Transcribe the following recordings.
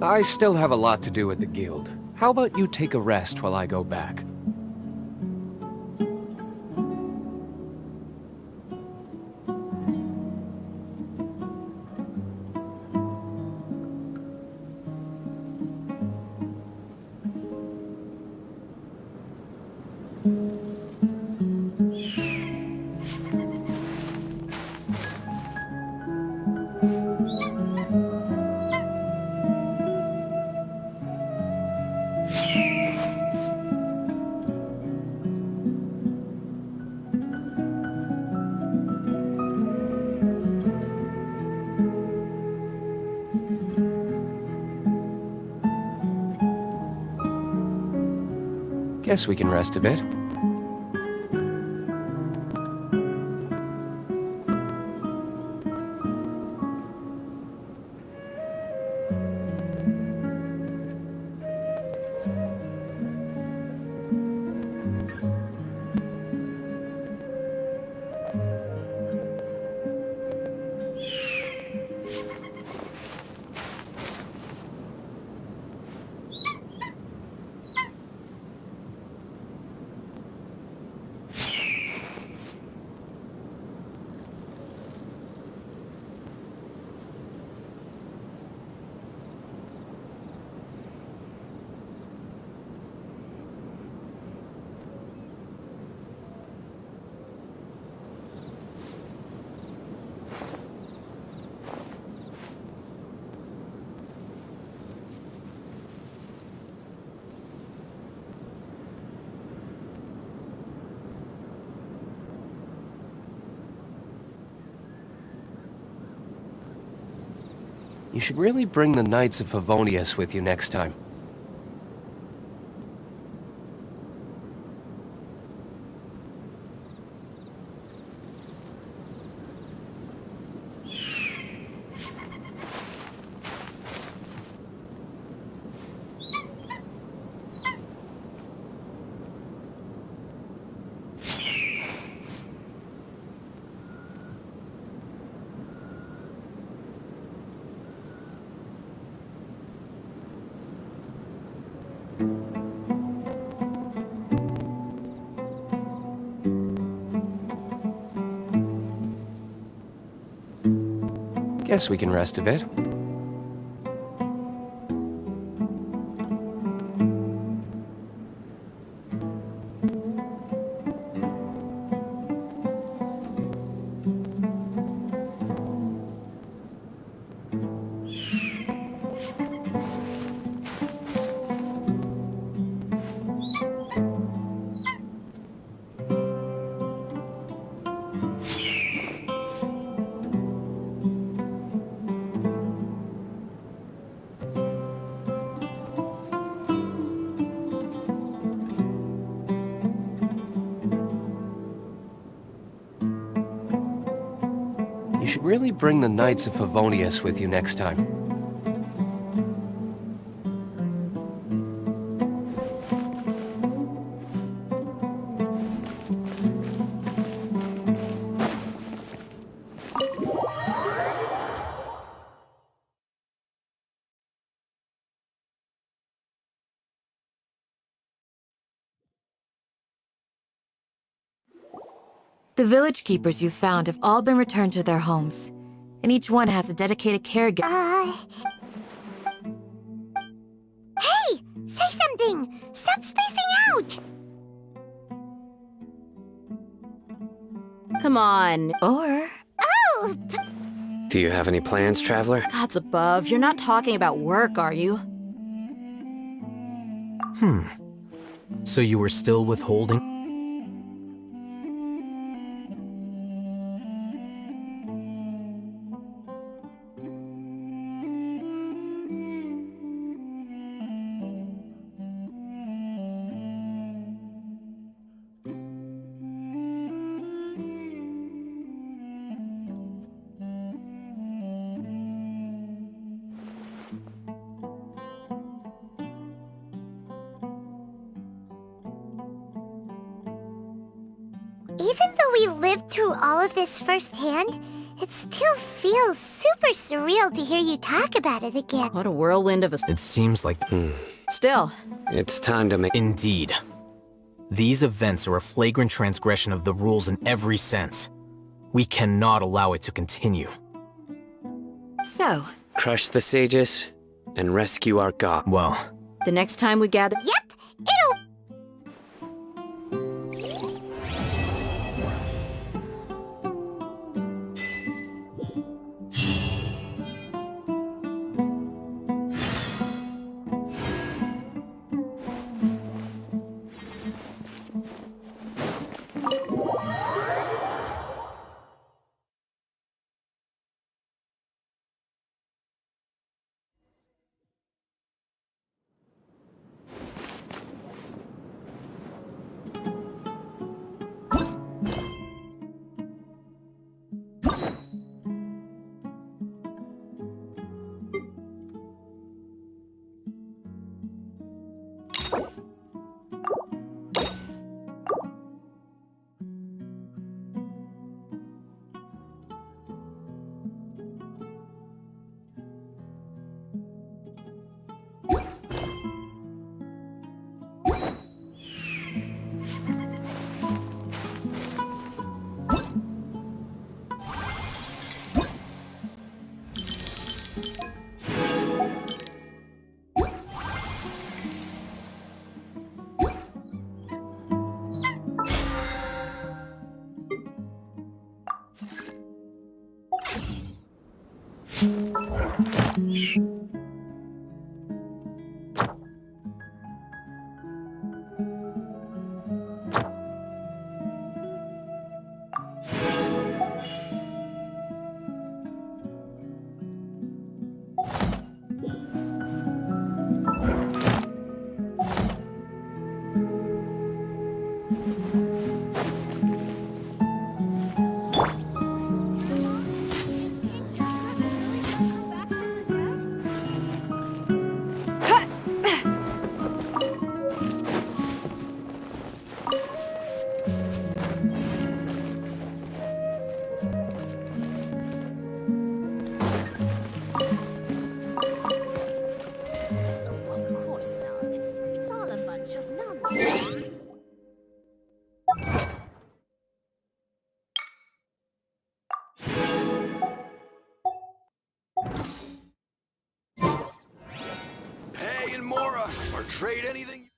I still have a lot to do at the guild. How about you take a rest while I go back? Guess we can rest a bit. You should really bring the Knights of Favonius with you next time. Guess we can rest a bit. You should really bring the Knights of Favonius with you next time. The village keepers you found have all been returned to their homes, and each one has a dedicated caregiver. Hey! Say something! Stop spacing out! Come on. Or... Oh! Do you have any plans, traveler? Gods above, you're not talking about work, are you? So you were still withholding? Even though we lived through all of this firsthand, it still feels super surreal to hear you talk about it again. What a whirlwind of a... It seems like... Still, It's time to make... Indeed. These events are a flagrant transgression of the rules in every sense. We cannot allow it to continue. So, Crush the sages and rescue our god. Well, the next time we gather... Yep, it'll... Trade anything?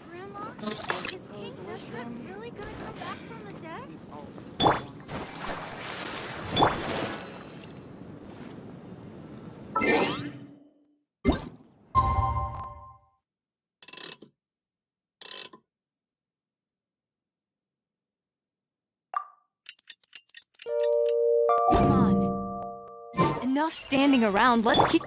Grandma, is Kate District really gonna come back from the dead? Come on. Enough standing around. Let's keep...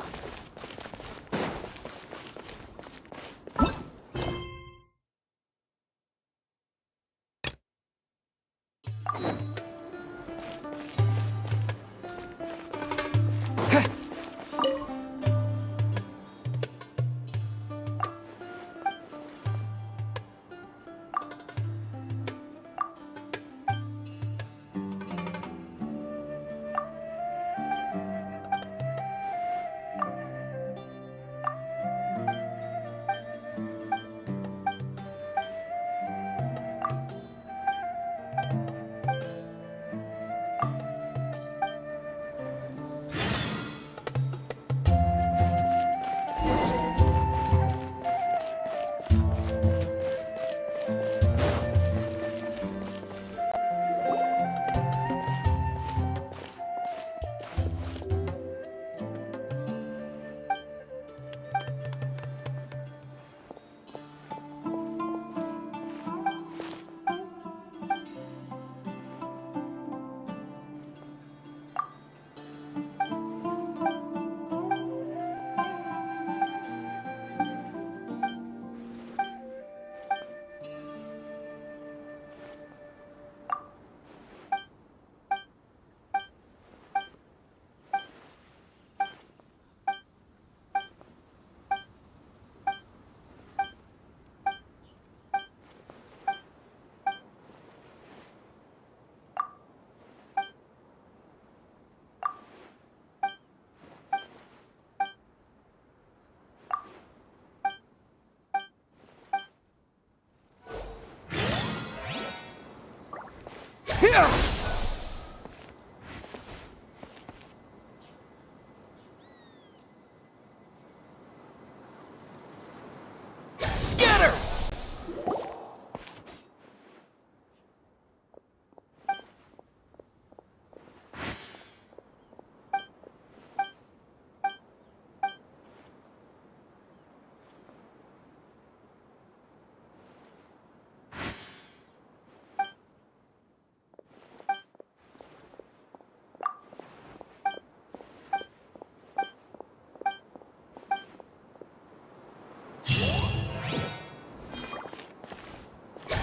Scatter!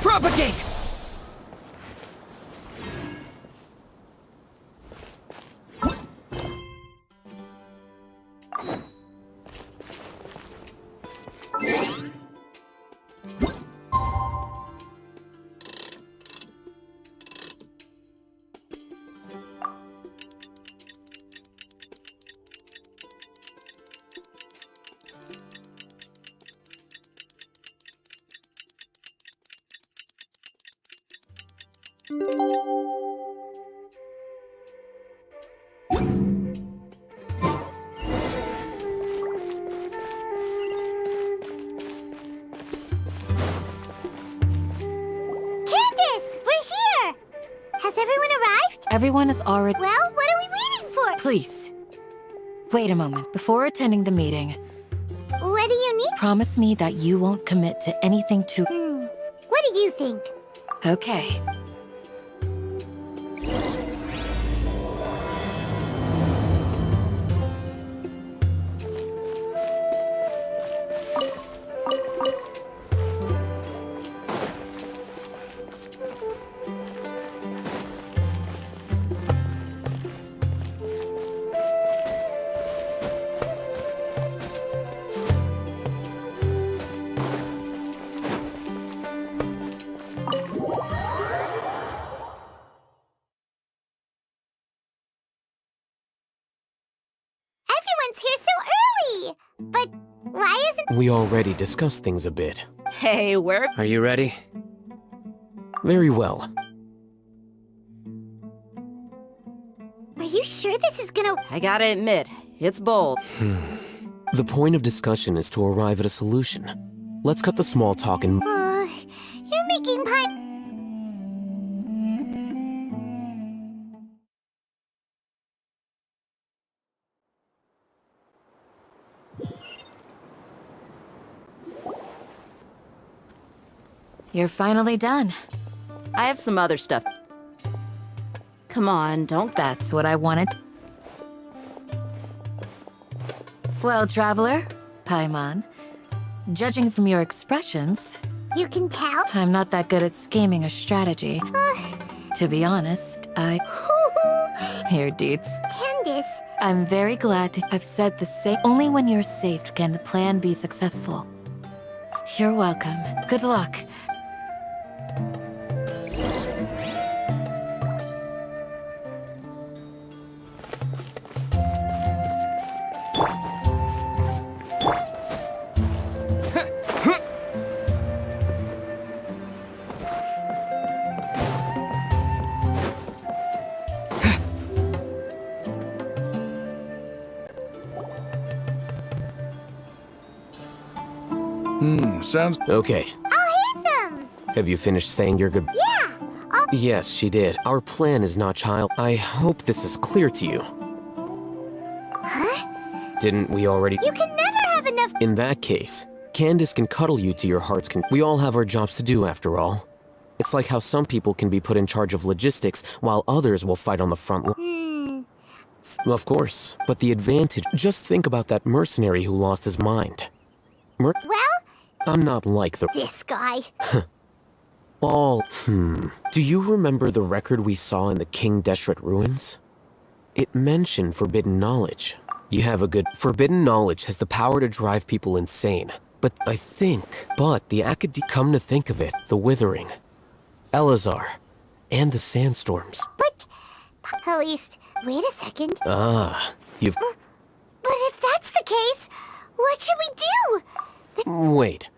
Propagate! Candace, we're here! Has everyone arrived? Everyone is already. Well, what are we waiting for? Please. Wait a moment. Before attending the meeting, What do you need? promise me that you won't commit to anything too. What do you think? Okay. Everyone's here so early! But why isn't... We already discussed things a bit. Hey, where? Are you ready? Very well. Are you sure this is gonna... I gotta admit, it's bold. The point of discussion is to arrive at a solution. Let's cut the small talk and... You're making pie... You're finally done. I have some other stuff. Come on, don't... That's what I wanted. Well, traveler, Paimon, judging from your expressions, You can tell? I'm not that good at scheming or strategy. To be honest, Here, Deets. Candace, I'm very glad to... I've said the same. Only when you're safe can the plan be successful. You're welcome. Good luck. Sounds... Okay. I'll hit them! Have you finished saying your good... Yeah! Yes, she did. Our plan is not child... I hope this is clear to you. Huh? Didn't we already... You can never have enough... In that case, Candace can cuddle you to your heart's con... We all have our jobs to do, after all. It's like how some people can be put in charge of logistics, while others will fight on the front line. Of course, but the advantage... Just think about that mercenary who lost his mind. Well, I'm not like the... this guy. Do you remember the record we saw in the King Deshret ruins? It mentioned forbidden knowledge. You have a good... Forbidden knowledge has the power to drive people insane. But I think... But the Come to think of it, the Withering, Elazar, and the Sandstorms. But... At least... Wait a second. You've... But if that's the case, what should we do? Wait.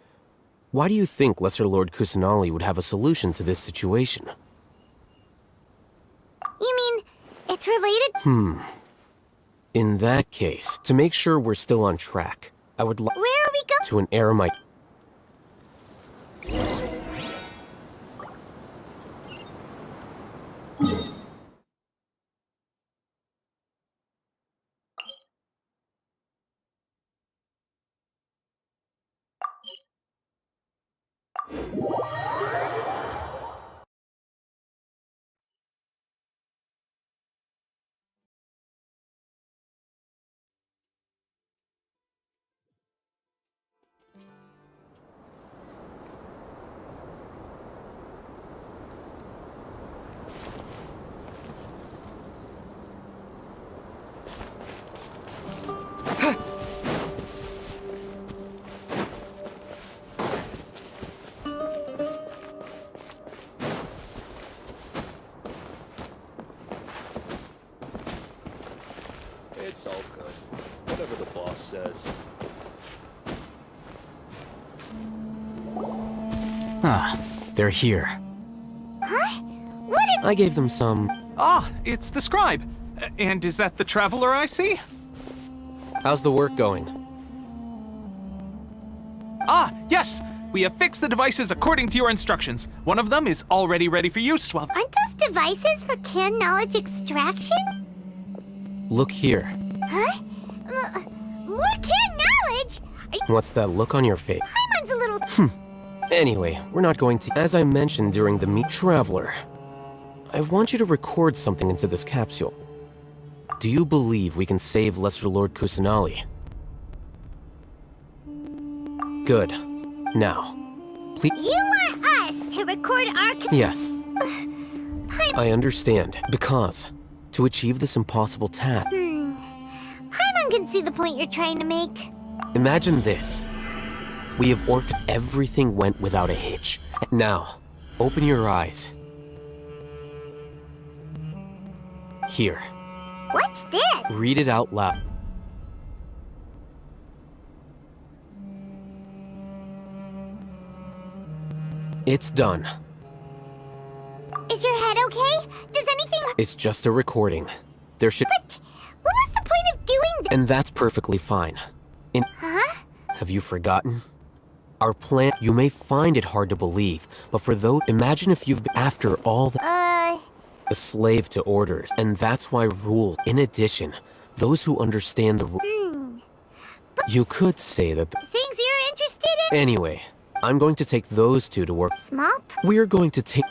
Why do you think Lesser Lord Kusanali would have a solution to this situation? It's related. In that case, to make sure we're still on track, I would like Where are we going? to an eremite. It's all good. Whatever the boss says. They're here. Huh? What are... I gave them some. Ah, it's the scribe. And is that the traveler I see? How's the work going? Ah, yes! We have fixed the devices according to your instructions. One of them is already ready for use, while... Aren't those devices for canned knowledge extraction? Look here. Huh? More canned knowledge? Are you... What's that look on your face? Paimon's a little... Anyway, we're not going to. As I mentioned during the Traveler, I want you to record something into this capsule. Do you believe we can save Lesser Lord Kusanali? Good. Now, please. You want us to record our... Yes. I understand. Because, to achieve this impossible task, Paimon can see the point you're trying to make. imagine this. We have orked everything went without a hitch. Now, open your eyes. Here, What's this? read it out loud. It's done. Is your head okay? Does anything... It's just a recording. There should... But what was the point of doing that? And that's perfectly fine. Huh? Have you forgotten? Our plan... You may find it hard to believe, but for those... Imagine if you've been, after all, a slave to orders. And that's why rule... In addition, those who understand the rule... You could say that... Things you're interested in? Anyway, I'm going to take those two to work. Small... We're going to take...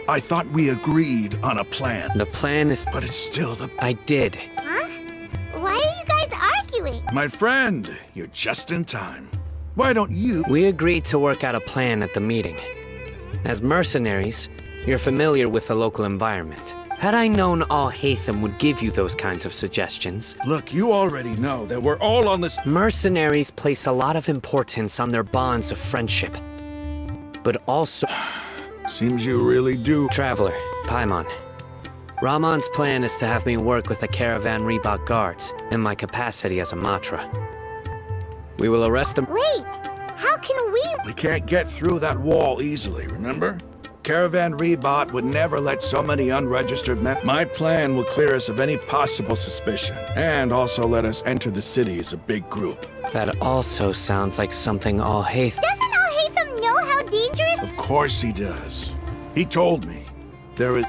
I thought we agreed on a plan, The plan is... but it's still the... I did. Huh? Why are you guys arguing? My friend, you're just in time. Why don't you... We agreed to work out a plan at the meeting. As mercenaries, you're familiar with the local environment. Had I known all Hatham would give you those kinds of suggestions... Look, you already know that we're all on this... Mercenaries place a lot of importance on their bonds of friendship. But also... Seems you really do. Traveler, Paimon. Rahman's plan is to have me work with the Caravan Reebok guards, in my capacity as a Matra. We will arrest them... Wait, how can we... We can't get through that wall easily, remember? Caravan Rebot would never let so many unregistered men... My plan will clear us of any possible suspicion, and also let us enter the city as a big group. That also sounds like something all Hatham... Doesn't Al-Haytham know how dangerous... Of course he does. He told me.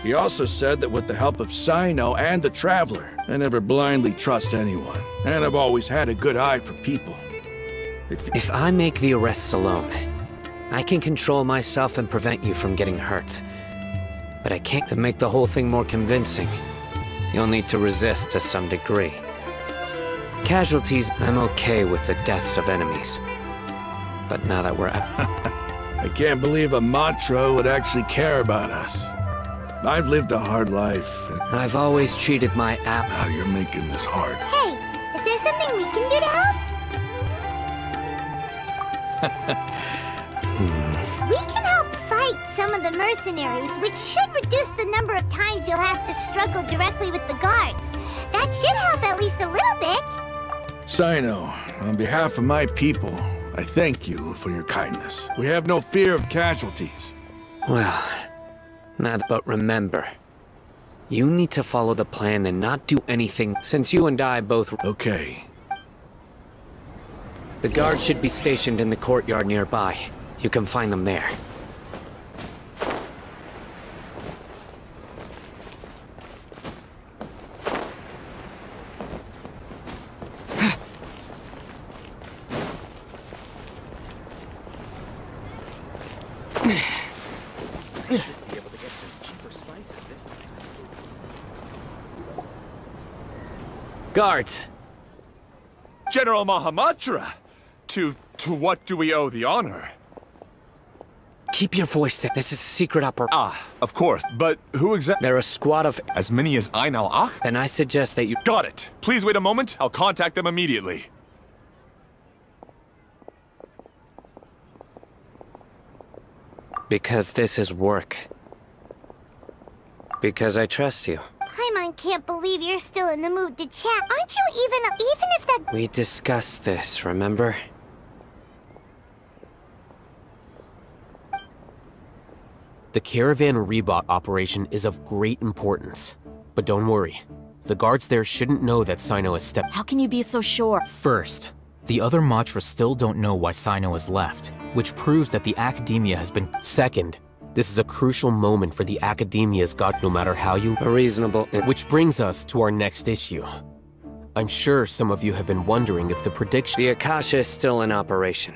He also said that with the help of Sino and the Traveler, I never blindly trust anyone, and I've always had a good eye for people. If I make the arrests alone, I can control myself and prevent you from getting hurt. But I can't. To make the whole thing more convincing, you'll need to resist to some degree. Casualties, I'm okay with the deaths of enemies. But now that we're I can't believe a Matra would actually care about us. I've lived a hard life. I've always treated my Now you're making this hard. Hey, is there something we can do to help? We can help fight some of the mercenaries, which should reduce the number of times you'll have to struggle directly with the guards. That should help at least a little bit. Sino, on behalf of my people, I thank you for your kindness. We have no fear of casualties. Well, but remember, you need to follow the plan and not do anything, since you and I both... Okay. The guards should be stationed in the courtyard nearby. You can find them there. Guards! General Mahamatra! To what do we owe the honor? Keep your voice down. This is a secret operation. Ah, of course, but who exactly? They're a squad of... As many as I know. Ah? Then I suggest that you... Got it! Please wait a moment, I'll contact them immediately. Because this is work. Because I trust you. Paimon can't believe you're still in the mood to chat. Aren't you even if that... We discussed this, remember? The Caravan Rebot operation is of great importance. But don't worry. The guards there shouldn't know that Sino has stepped... How can you be so sure? First, the other Matra still don't know why Sino has left, which proves that the Academia has been... Second, this is a crucial moment for the Academia's god, no matter how you... A reasonable... Which brings us to our next issue. I'm sure some of you have been wondering if the prediction... The Akasha is still in operation.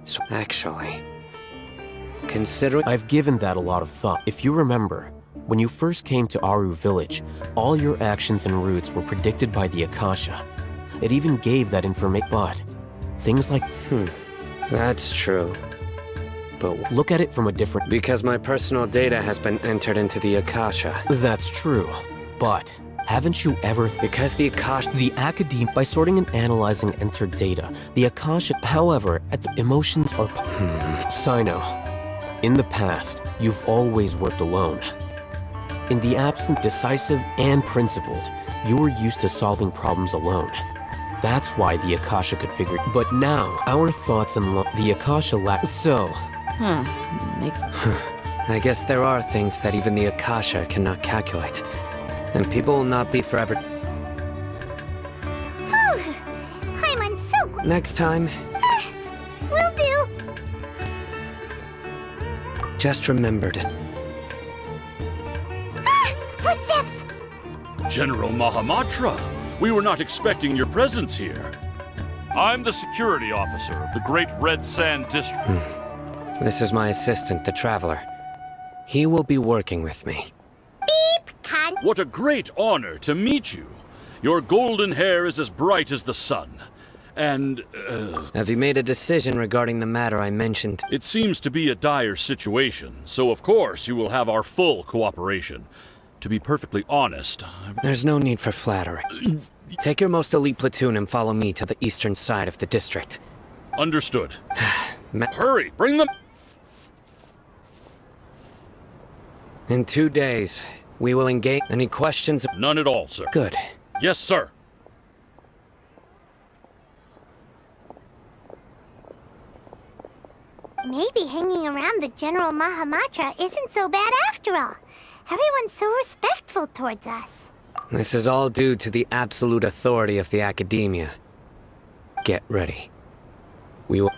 So actually... Considering... I've given that a lot of thought. If you remember, when you first came to Aru Village, all your actions and routes were predicted by the Akasha. It even gave that information, but... Things like... That's true. But look at it from a different... Because my personal data has been entered into the Akasha. That's true, but... Haven't you ever... Because the Akasha... The Academe... By sorting and analyzing entered data, the Akasha... However, emotions are... Sino. In the past, you've always worked alone. In the absent, decisive, and principled, you were used to solving problems alone. That's why the Akasha could figure... But now, our thoughts and the Akasha lack... So... Makes... I guess there are things that even the Akasha cannot calculate. And people will not be forever... Paimon's so... Next time... Will do. Just remember to... Footsteps! General Mahamatra, we were not expecting your presence here. I'm the security officer of the Great Red Sand District. This is my assistant, the Traveler. He will be working with me. Beep, cunt. What a great honor to meet you. Your golden hair is as bright as the sun. And, Have you made a decision regarding the matter I mentioned? It seems to be a dire situation, so of course you will have our full cooperation. To be perfectly honest... There's no need for flattery. Take your most elite platoon and follow me to the eastern side of the district. Understood. Hurry, bring them... In 2 days, we will engage. Any questions? None at all, sir. Good. Yes, sir. Maybe hanging around the General Mahamatra isn't so bad after all. Everyone's so respectful towards us. This is all due to the absolute authority of the Academia. Get ready. We will...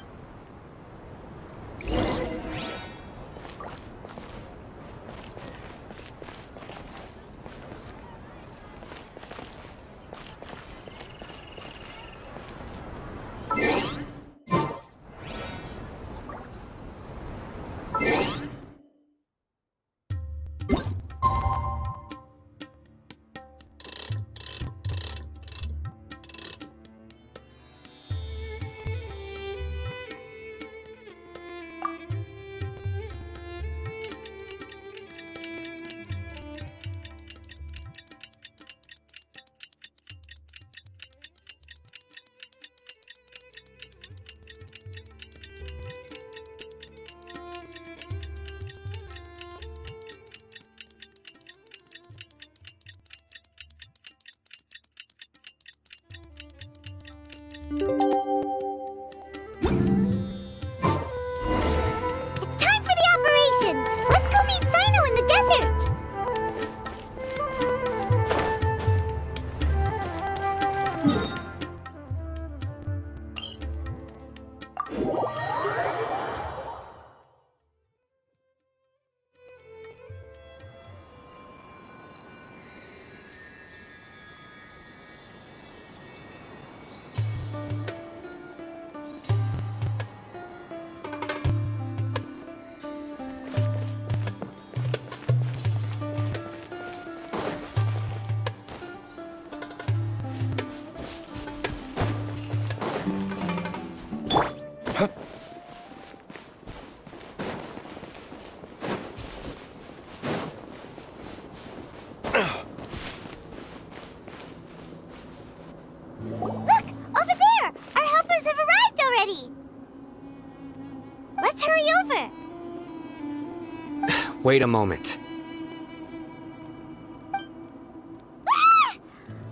Wait a moment.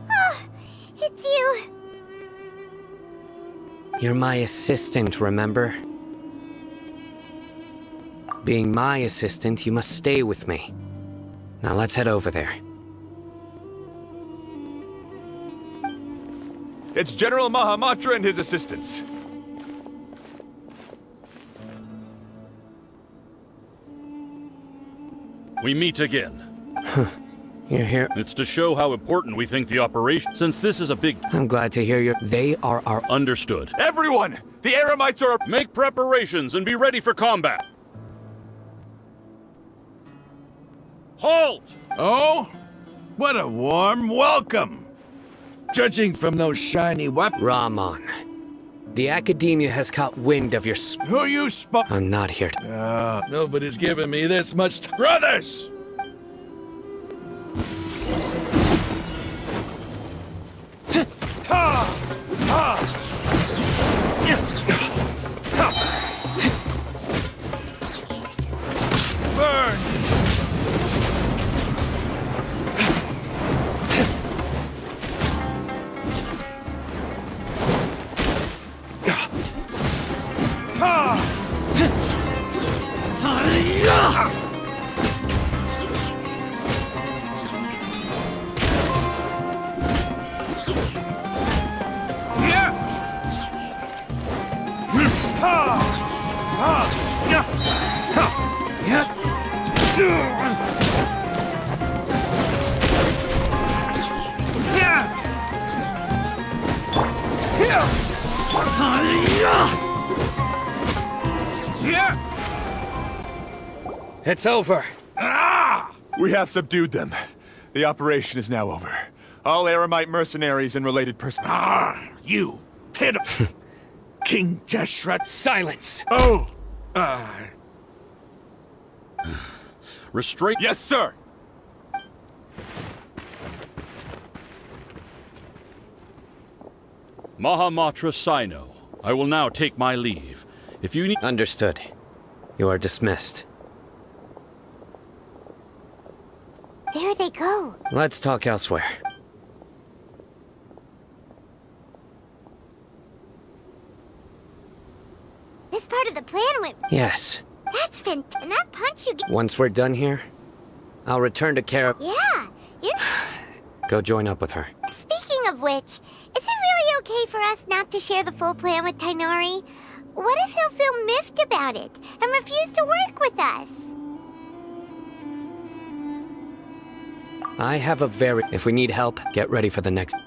Oh, it's you. You're my assistant, remember? Being my assistant, you must stay with me. Now let's head over there. It's General Mahamatra and his assistants. We meet again. You're here. It's to show how important we think the operation, since this is a big... I'm glad to hear They are our... Understood. Everyone! The Eremites are... Make preparations and be ready for combat. Halt! Oh? What a warm welcome! Judging from those shiny weapons... Rahman. The Academia has caught wind of your Who you spoke... I'm not here to... Nobody's giving me this much Brothers! Burn! It's over. We have subdued them. The operation is now over. All Eremite mercenaries and related persons. You pitiful King Deshret. Silence! Oh! Restraint... Yes, sir! Mahamatra Sino. I will now take my leave. If you need... Understood. You are dismissed. There they go. Let's talk elsewhere. This part of the plan went... Yes. That's fantastic. And that punch you get... Once we're done here, I'll return to Kara... Yeah, you're... Go join up with her. Speaking of which, is it really okay for us not to share the full plan with Tainari? What if he'll feel miffed about it and refuse to work with us? I have a very... If we need help, get ready for the next...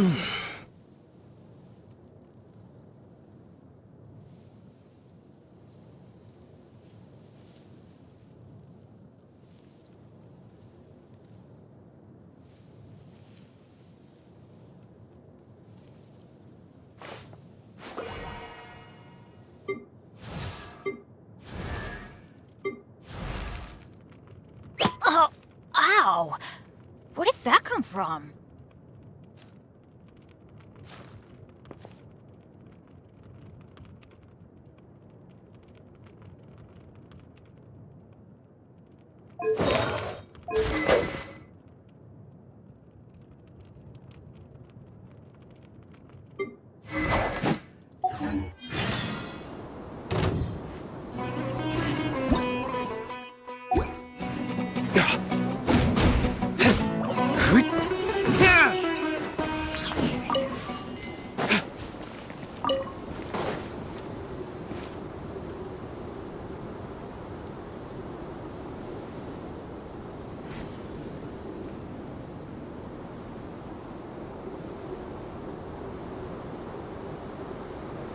Oh, ow! Where did that come from?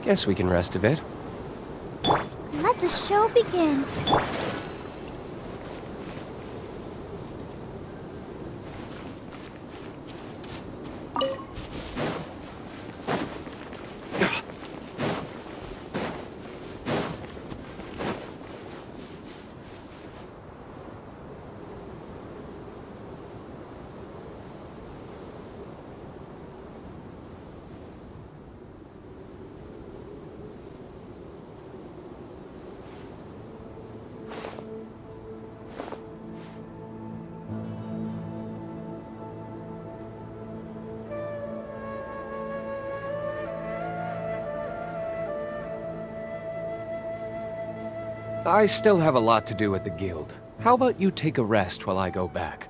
Guess we can rest a bit. Let the show begin. I still have a lot to do at the guild. How about you take a rest while I go back?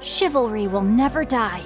Chivalry will never die.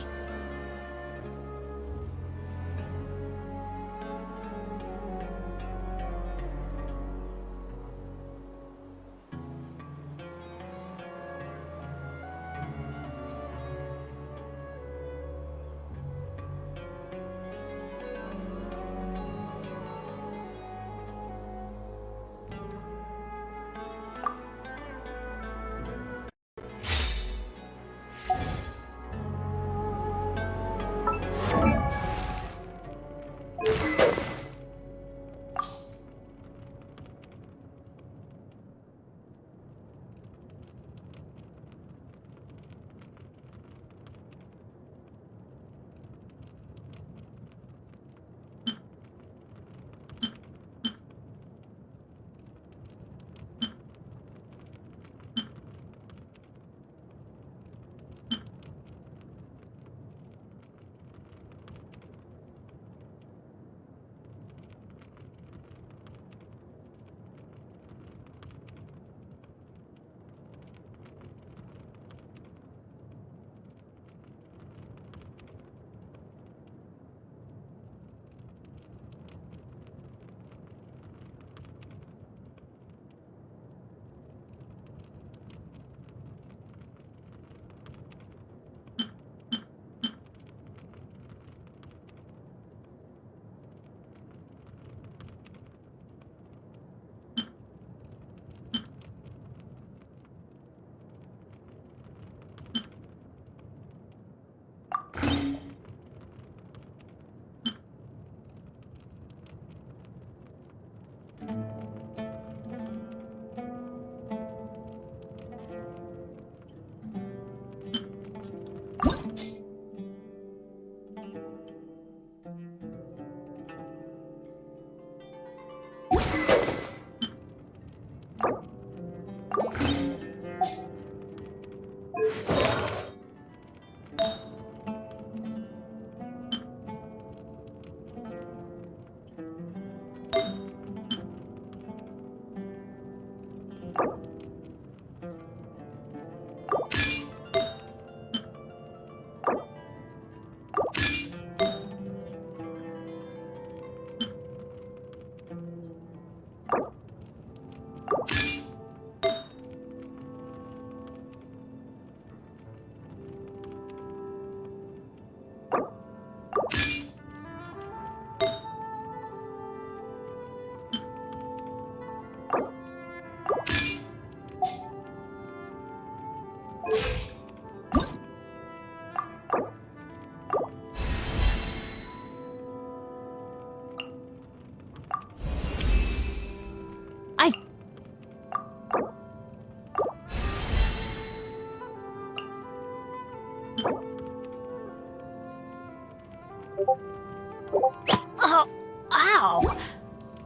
Oh, ow!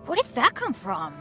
Where did that come from?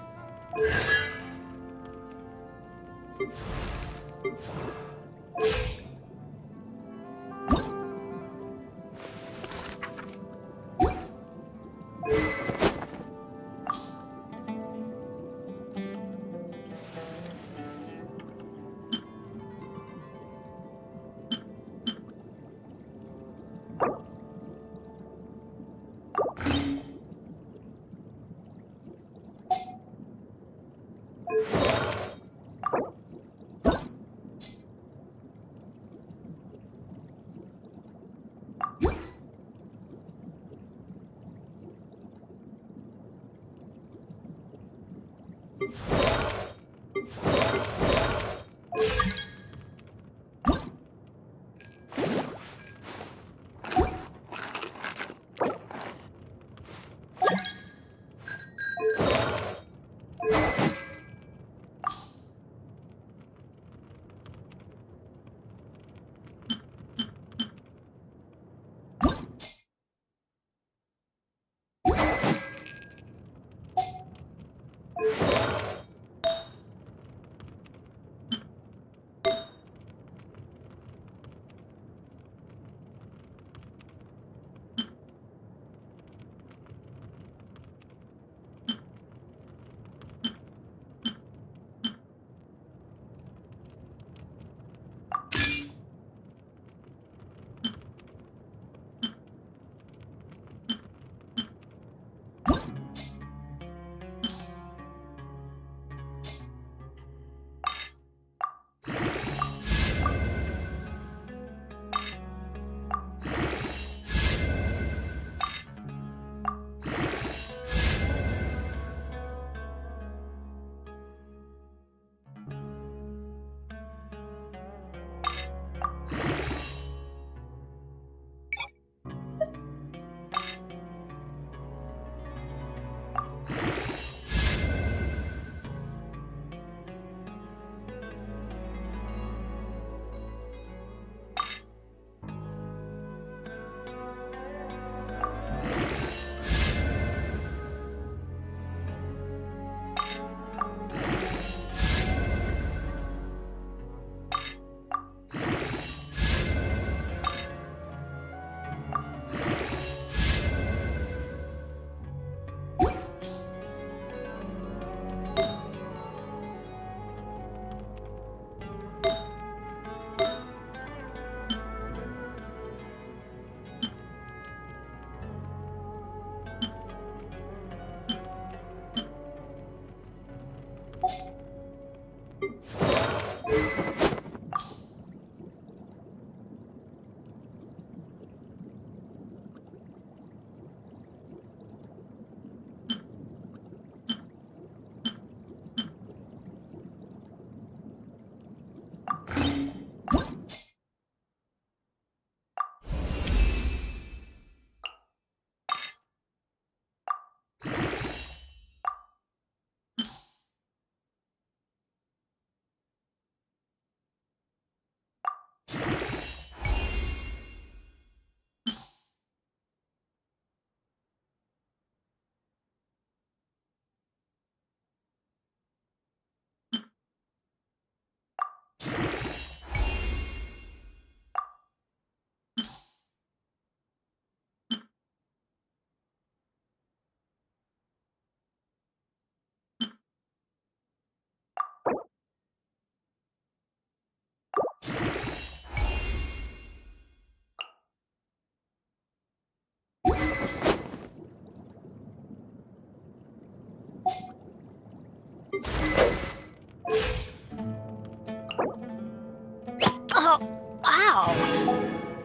Oh, ow!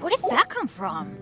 Where did that come from?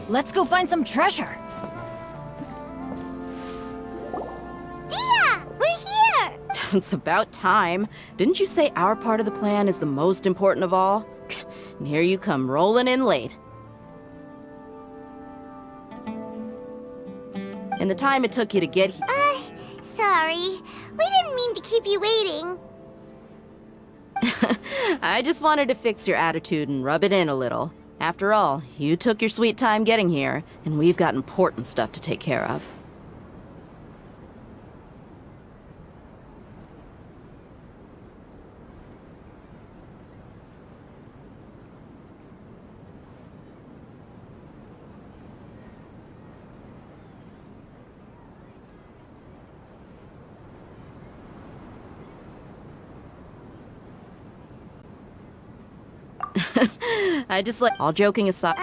Let's go find some treasure. Dia! We're here! It's about time. Didn't you say our part of the plan is the most important of all? And here you come rolling in late. And the time it took you to get here. Sorry. We didn't mean to keep you waiting. I just wanted to fix your attitude and rub it in a little. After all, you took your sweet time getting here, and we've got important stuff to take care of. All joking aside,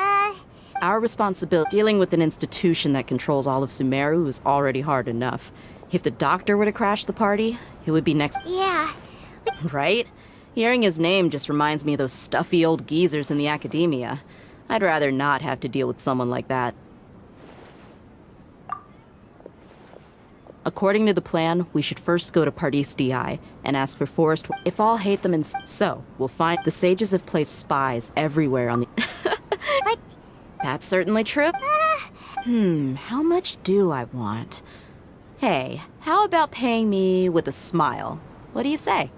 our responsibility dealing with an institution that controls all of Sumeru is already hard enough. If the doctor were to crash the party, it would be next. Yeah. Right? Hearing his name just reminds me of those stuffy old geezers in the academia. I'd rather not have to deal with someone like that. According to the plan, we should first go to Pardis DI and ask for Forest. If all hate them and so, we'll find the sages have placed spies everywhere on the. But that's certainly true. How much do I want? Hey, how about paying me with a smile? What do you say?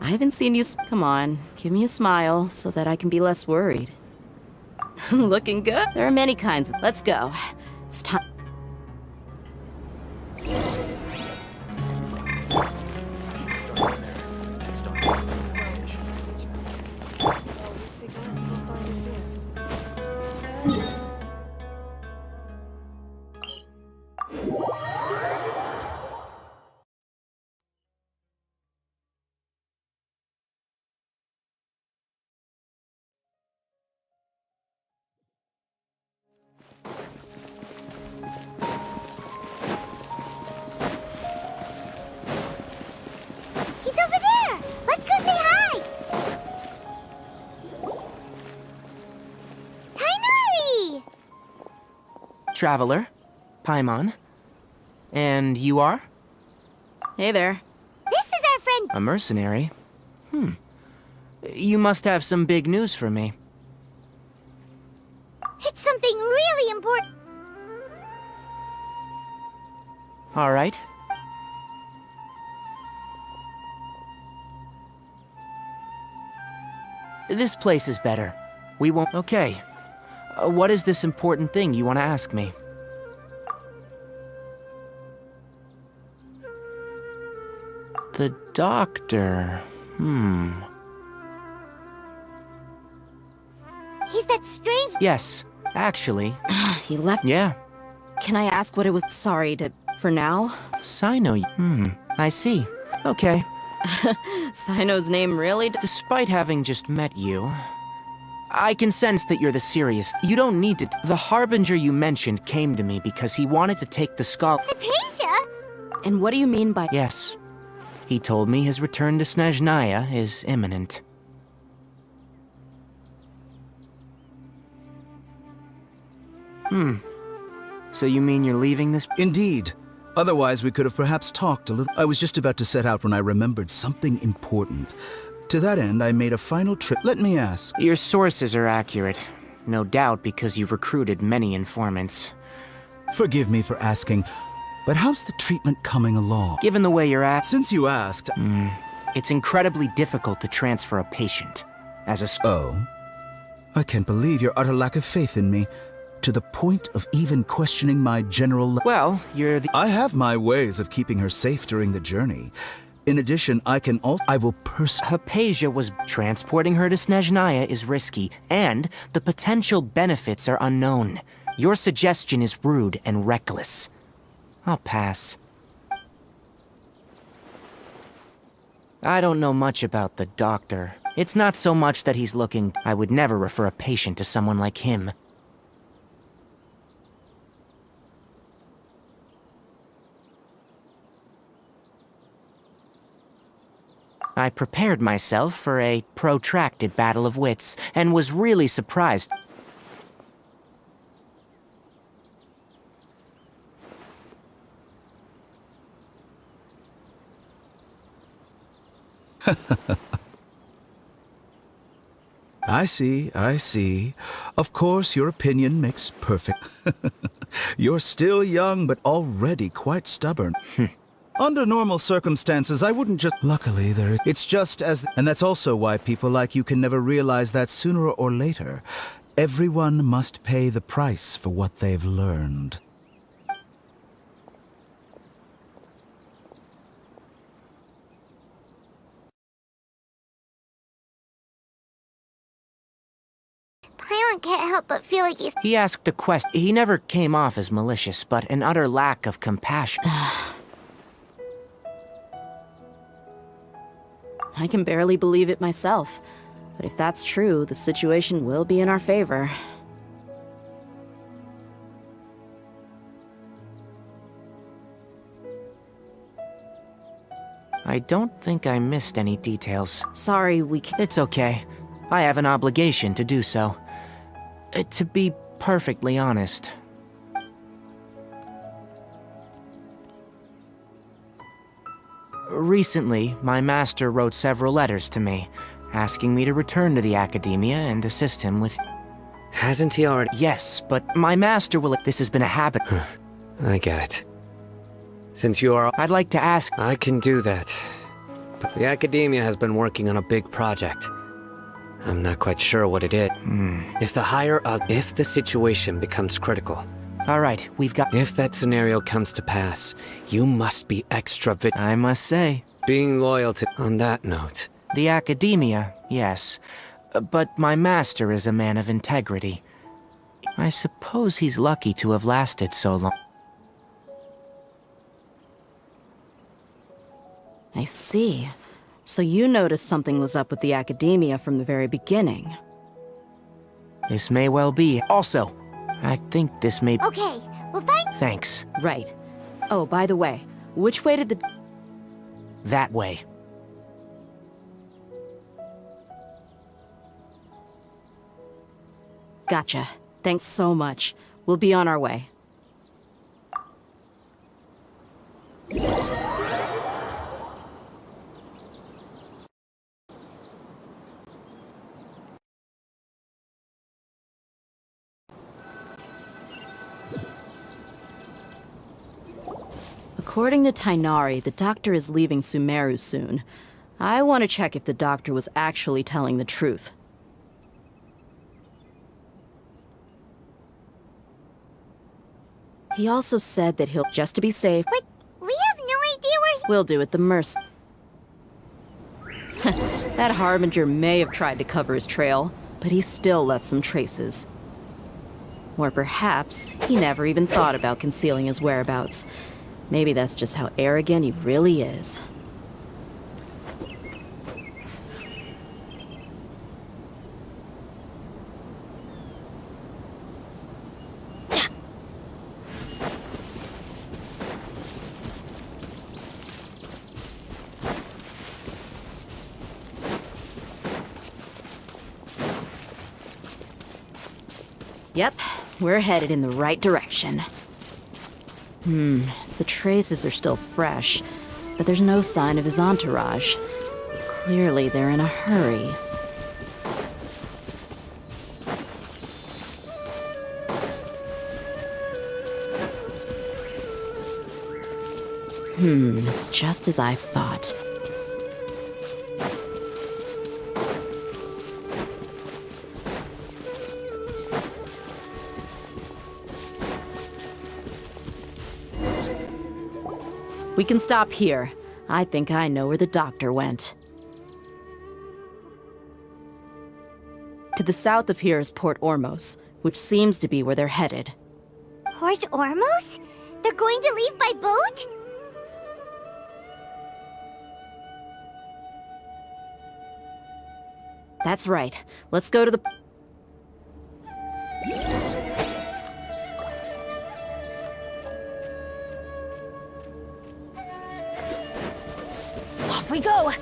I haven't seen you. Come on, give me a smile so that I can be less worried. Looking good? There are many kinds. Let's go. It's time. he's over there! Let's go say hi! Tainari! Traveler, Paimon. And you are? Hey there. This is our friend... A mercenary? You must have some big news for me. It's something really important. All right. This place is better. We won't... Okay. What is this important thing you want to ask me? The doctor... He's that strange... Yes, actually. He left. Yeah. Can I ask what it was? Sorry for now? Sino... I see. Okay. Sino's name really... Despite having just met you, I can sense that you're the serious... You don't need to... The Harbinger you mentioned came to me because he wanted to take the skull... Hypatia? And what do you mean by... Yes. He told me his return to Snezhnaya is imminent. So you mean you're leaving this... Indeed. Otherwise, we could have perhaps talked a little. I was just about to set out when I remembered something important. To that end, I made a final trip. Let me ask. Your sources are accurate. No doubt because you've recruited many informants. Forgive me for asking, but how's the treatment coming along? Given the way you're at... Since you asked... It's incredibly difficult to transfer a patient. As a... Oh? I can't believe your utter lack of faith in me. To the point of even questioning my general... Well, you're the... I have my ways of keeping her safe during the journey. In addition, I will Hypatia was... Transporting her to Snezhnaya is risky, and the potential benefits are unknown. Your suggestion is rude and reckless. I'll pass. I don't know much about the doctor. It's not so much that he's looking... I would never refer a patient to someone like him. I prepared myself for a protracted battle of wits, and was really surprised. I see, I see. Of course, your opinion makes perfect. You're still young, but already quite stubborn. Under normal circumstances, I wouldn't just... Luckily, it's just as... And that's also why people like you can never realize that sooner or later, everyone must pay the price for what they've learned. Paimon can't help but feel like he's... He asked a question. He never came off as malicious, but an utter lack of compassion. I can barely believe it myself. But if that's true, the situation will be in our favor. I don't think I missed any details. Sorry, we can't... It's okay. I have an obligation to do so. To be perfectly honest. Recently, my master wrote several letters to me, asking me to return to the Academia and assist him with... Hasn't he already? Yes, but my master will... This has been a habit. I get it. Since you are... I'd like to ask... I can do that. But the Academia has been working on a big project. I'm not quite sure what it is. If the situation becomes critical... All right, we've got... If that scenario comes to pass, you must be extra I must say. Being loyal to... On that note... The Academia, yes. But my master is a man of integrity. I suppose he's lucky to have lasted so long. I see. So you noticed something was up with the Academia from the very beginning. This may well be. Also, I think this may... Okay, well Thanks. Right. Oh, by the way, which way did the... That way. Gotcha. Thanks so much. We'll be on our way. According to Tainari, the doctor is leaving Sumeru soon. I want to check if the doctor was actually telling the truth. He also said that he'll... Just to be safe... But we have no idea where he... We'll do it the merc... That Harbinger may have tried to cover his trail, but he still left some traces. Or perhaps he never even thought about concealing his whereabouts. Maybe that's just how arrogant he really is. Yep, we're headed in the right direction. The traces are still fresh, but there's no sign of his entourage. Clearly, they're in a hurry. It's just as I thought. We can stop here. I think I know where the doctor went. To the south of here is Port Ormos, which seems to be where they're headed. Port Ormos? They're going to leave by boat? That's right. Let's go to the... Off we go!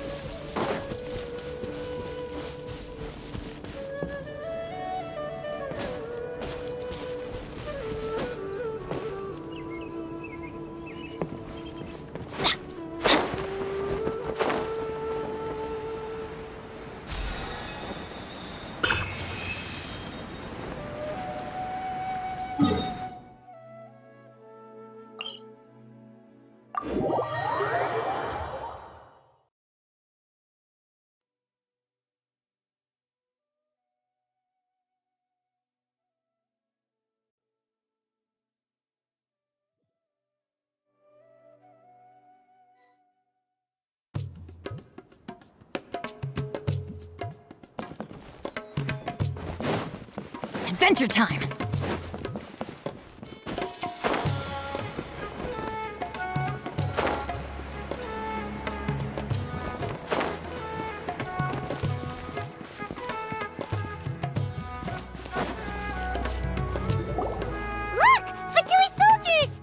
Adventure time! Look! Fatui soldiers!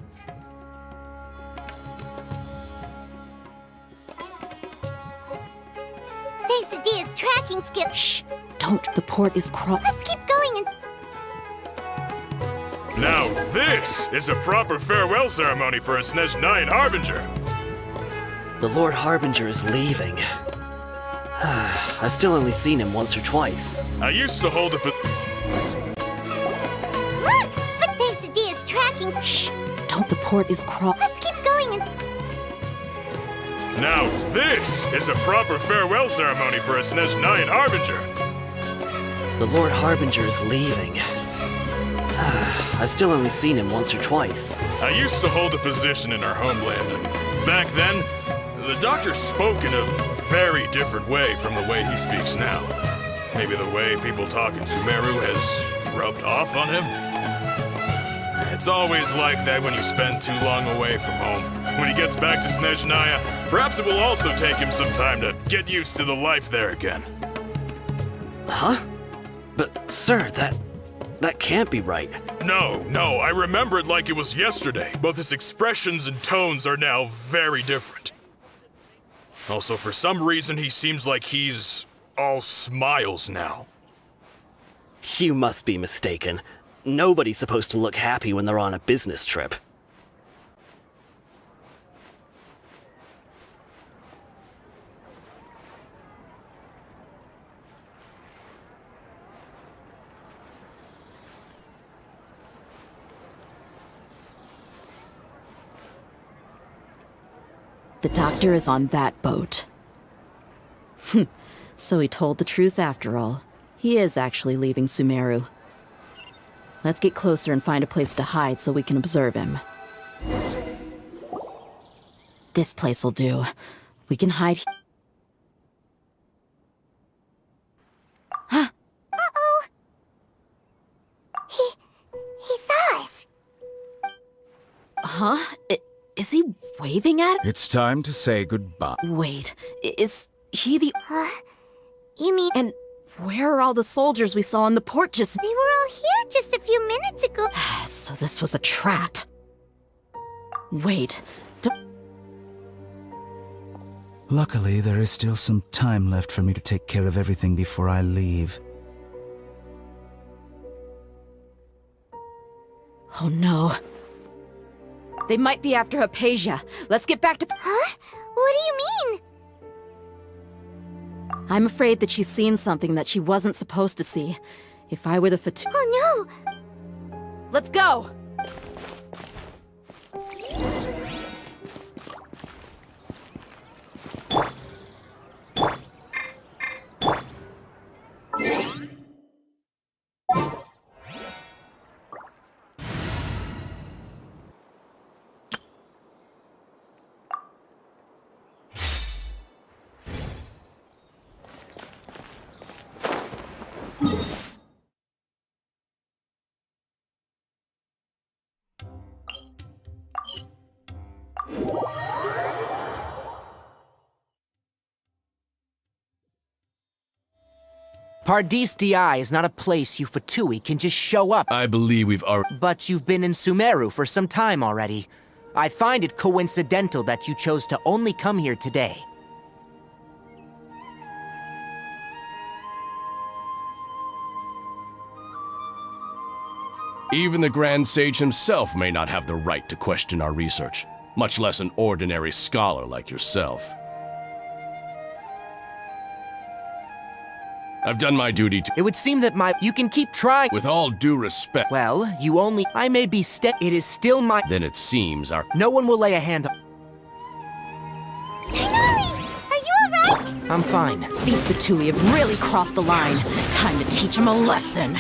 Thanks to Dia's tracking skill. Shh! Don't. The port is Let's keep going and... Now this is a proper farewell ceremony for a Snezhnayan Harbinger. The Lord Harbinger is leaving. I've still only seen him once or twice. I used to hold a Look! Thanks to Dia's tracking... Shh! Don't. The port is Let's keep going and... Now this is a proper farewell ceremony for a Snezhnayan Harbinger. The Lord Harbinger is leaving. I've still only seen him once or twice. I used to hold a position in our homeland, and back then, the doctor spoke in a very different way from the way he speaks now. Maybe the way people talk in Sumeru has rubbed off on him? It's always like that when you spend too long away from home. When he gets back to Snezhnaya, perhaps it will also take him some time to get used to the life there again. Huh? But, sir, that can't be right. No, I remember it like it was yesterday. Both his expressions and tones are now very different. Also, for some reason, he seems like he's all smiles now. You must be mistaken. Nobody's supposed to look happy when they're on a business trip. The doctor is on that boat. So he told the truth after all. He is actually leaving Sumeru. Let's get closer and find a place to hide so we can observe him. This place will do. We can hide here. Uh-oh! He saw us! Huh? Is he waving at... It's time to say goodbye. Wait, is he the... You mean... And where are all the soldiers we saw in the port just... They were all here just a few minutes ago. So this was a trap. Wait, Luckily, there is still some time left for me to take care of everything before I leave. Oh no. They might be after Hypatia. Let's get back to... Huh? What do you mean? I'm afraid that she's seen something that she wasn't supposed to see. If I were the Fatu... Oh no! Let's go! Pardis Di is not a place you Fatui can just show up. I believe we've already... But you've been in Sumeru for some time already. I find it coincidental that you chose to only come here today. Even the Grand Sage himself may not have the right to question our research, much less an ordinary scholar like yourself. I've done my duty to... It would seem that you can keep trying... With all due respect... Well, you only... I may be It is still my... Then it seems our... No one will lay a hand on... Tainari! Are you alright? I'm fine. These Fatui have really crossed the line. Time to teach them a lesson.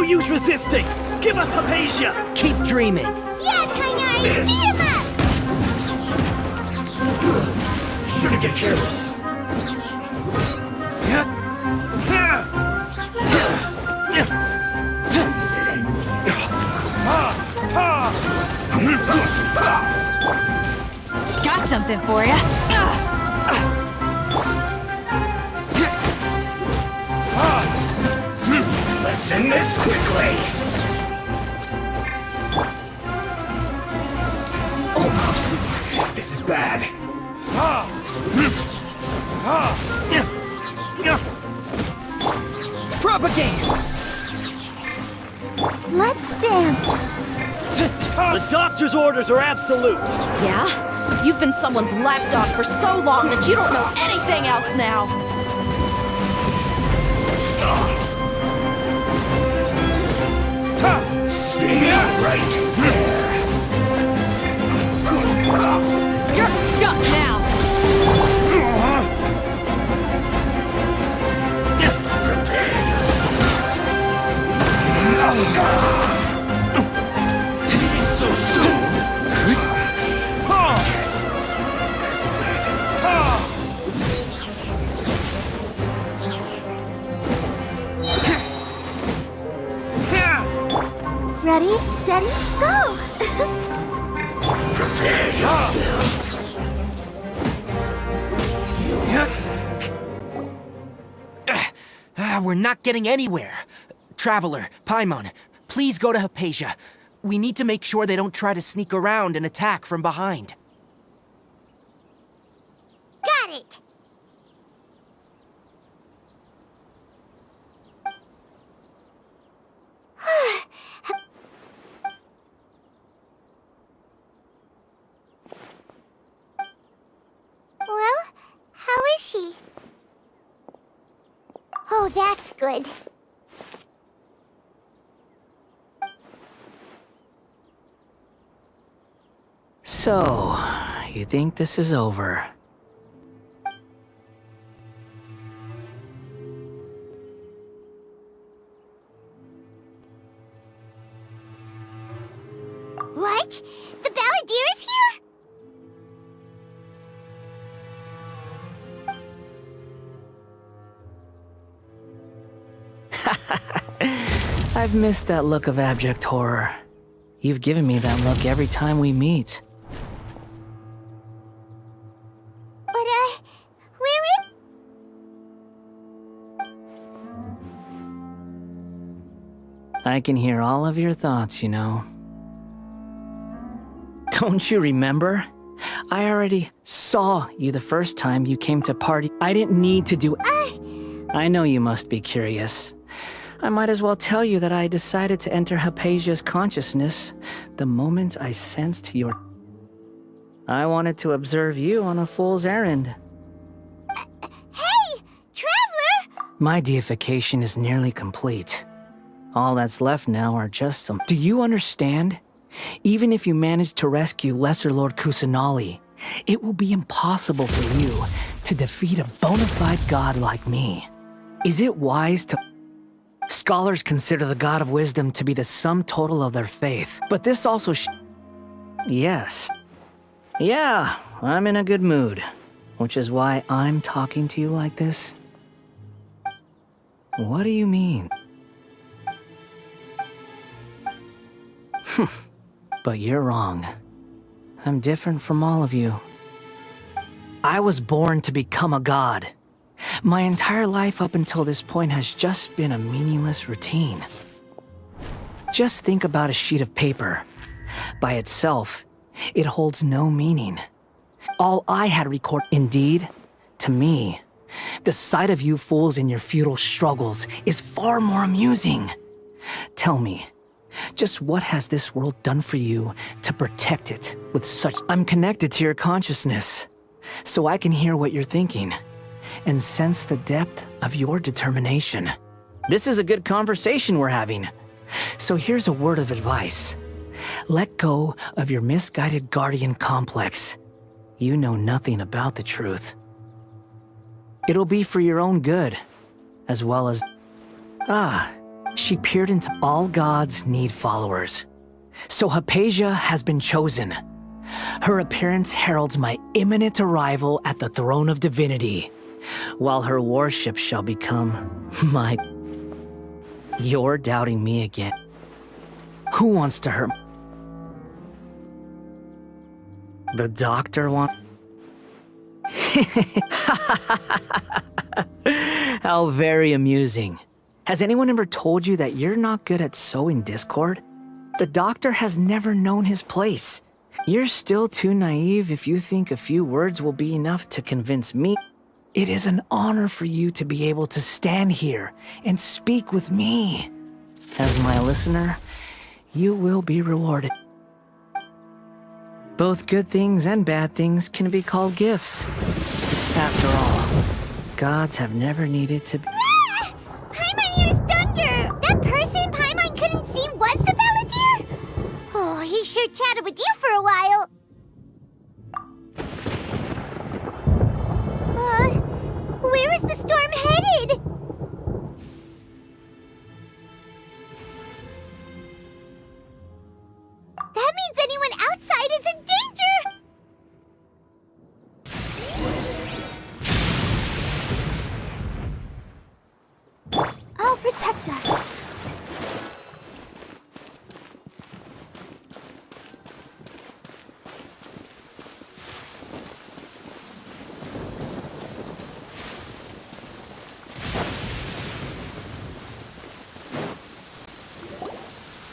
use resisting! Give us Hypatia! Keep dreaming. Yeah, Tainari, beat him up! Shouldn't get careless. Got something for ya. Let's end this quickly! Oh, mouse. This is bad. Propagate! Let's dance. The doctor's orders are absolute! Yeah? You've been someone's lapdog for so long that you don't know anything else now! Stay right there! You're stuck now. Prepare yourself! Leaving so soon! This is Ready, steady, go! Prepare yourself! We're not getting anywhere. Traveler, Paimon, please go to Hypatia. We need to make sure they don't try to sneak around and attack from behind. Got it! Well, how is she? Oh, that's good. So, you think this is over? What? The Balladeer is here? I've missed that look of abject horror. You've given me that look every time we meet. But, we're in... I can hear all of your thoughts, you know. Don't you remember? I already saw you the first time you came to party. I didn't need to do... I know you must be curious. I might as well tell you that I decided to enter Hypatia's consciousness the moment I sensed your... I wanted to observe you on a fool's errand. Hey! Traveler! My deification is nearly complete. All that's left now are just some... Do you understand? Even if you manage to rescue Lesser Lord Kusanali, it will be impossible for you to defeat a bona fide god like me. Is it wise to... Scholars consider the God of Wisdom to be the sum total of their faith, but this also Yes. Yeah, I'm in a good mood, which is why I'm talking to you like this. What do you mean? But you're wrong. I'm different from all of you. I was born to become a god. My entire life up until this point has just been a meaningless routine. Just think about a sheet of paper. By itself, it holds no meaning. All I had recorded, indeed, to me, the sight of you fools in your futile struggles is far more amusing. Tell me, just what has this world done for you to protect it with such... I'm connected to your consciousness, so I can hear what you're thinking and sense the depth of your determination. This is a good conversation we're having. So here's a word of advice. Let go of your misguided guardian complex. You know nothing about the truth. It'll be for your own good, as well as... She peered into all gods need followers. So Hypatia has been chosen. Her appearance heralds my imminent arrival at the throne of divinity, while her worship shall become my... You're doubting me again. Who wants to hurt... The doctor want... How very amusing. Has anyone ever told you that you're not good at sowing discord? The doctor has never known his place. You're still too naive if you think a few words will be enough to convince me. It is an honor for you to be able to stand here and speak with me. As my listener, you will be rewarded. Both good things and bad things can be called gifts. After all, gods have never needed to be... Ah! Paimon hears thunder! That person Paimon couldn't see was the Palantir? Oh, he sure chatted with you for a while. Where is the storm headed? That means anyone outside is in danger! I'll protect us.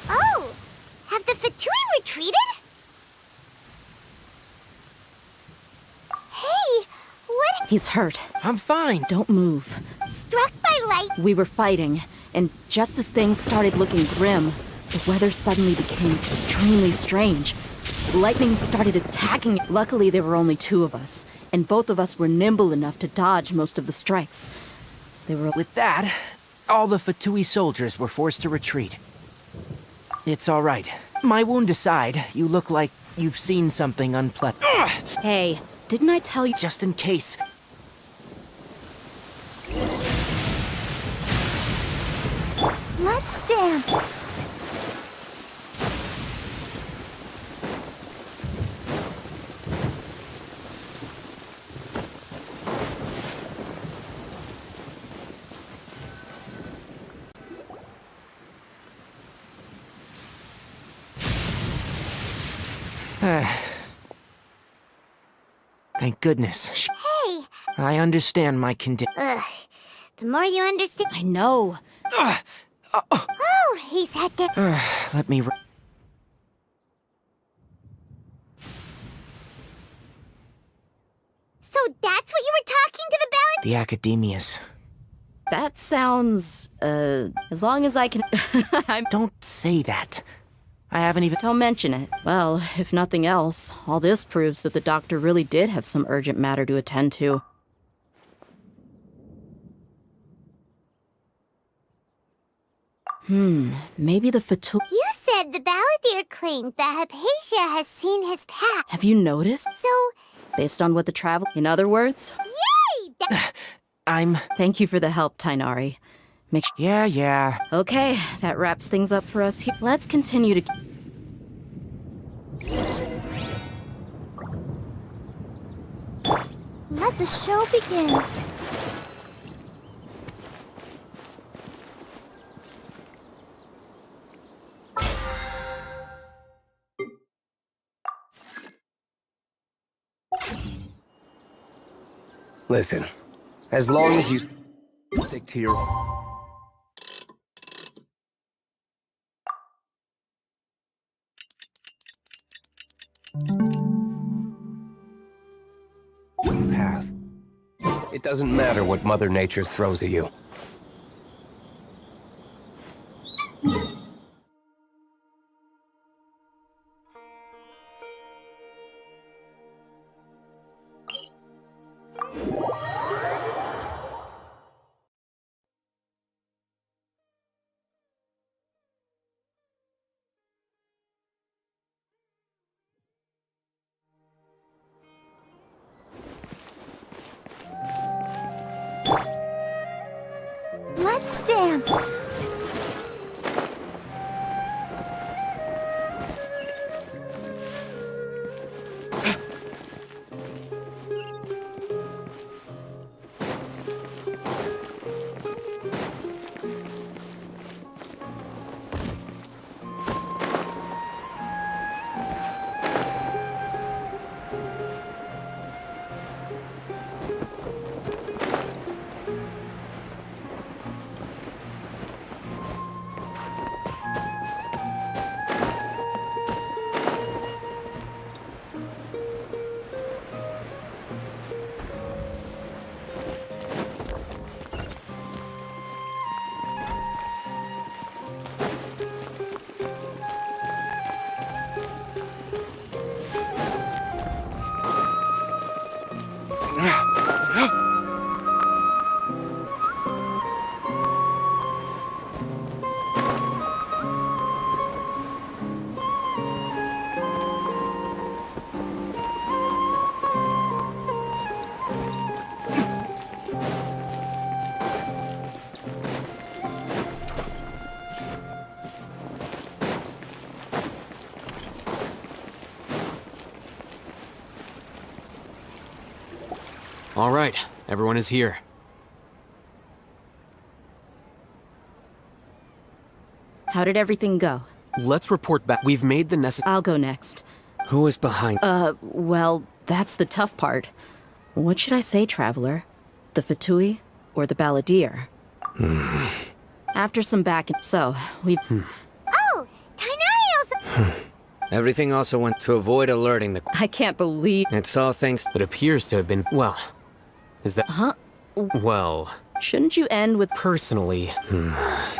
Oh! Have the Fatui retreated? Hey! What? He's hurt. I'm fine. Don't move. Struck by light? We were fighting, and just as things started looking grim, the weather suddenly became extremely strange. Lightning started attacking. Luckily, there were only two of us, and both of us were nimble enough to dodge most of the strikes. They were... With that, all the Fatui soldiers were forced to retreat. It's all right. My wound aside, you look like you've seen something unpleasant. Hey, didn't I tell you... Just in case. Let's dance. Thank goodness. Hey! I understand my condition. Ugh. The more you understand... I know. Oh, he's had to... Let me... So that's what you were talking to the ballad? The academias. That sounds, as long as I can... Don't say that. I haven't even... Don't mention it. Well, if nothing else, all this proves that the doctor really did have some urgent matter to attend to. Maybe the Fatui... You said the balladeer claimed that Hypatia has seen his path. Have you noticed? So... Based on what the travel... In other words... Yay! I'm... Thank you for the help, Tainari. Make sure... Yeah. Okay, that wraps things up for us here. Let's continue to... Let the show begin. Listen, as long as you stick to your... path. It doesn't matter what Mother Nature throws at you. Let's dance. All right, everyone is here. How did everything go? Let's report back. We've made the necessary. I'll go next. Who is behind? Well, that's the tough part. What should I say, Traveler? The Fatui or the Balladeer? After some back and... So, we... Oh, Tighnari also... Everything also went to avoid alerting the... I can't believe... It's all thanks... It appears to have been... Well, is that... Huh? Well... Shouldn't you end with... Personally...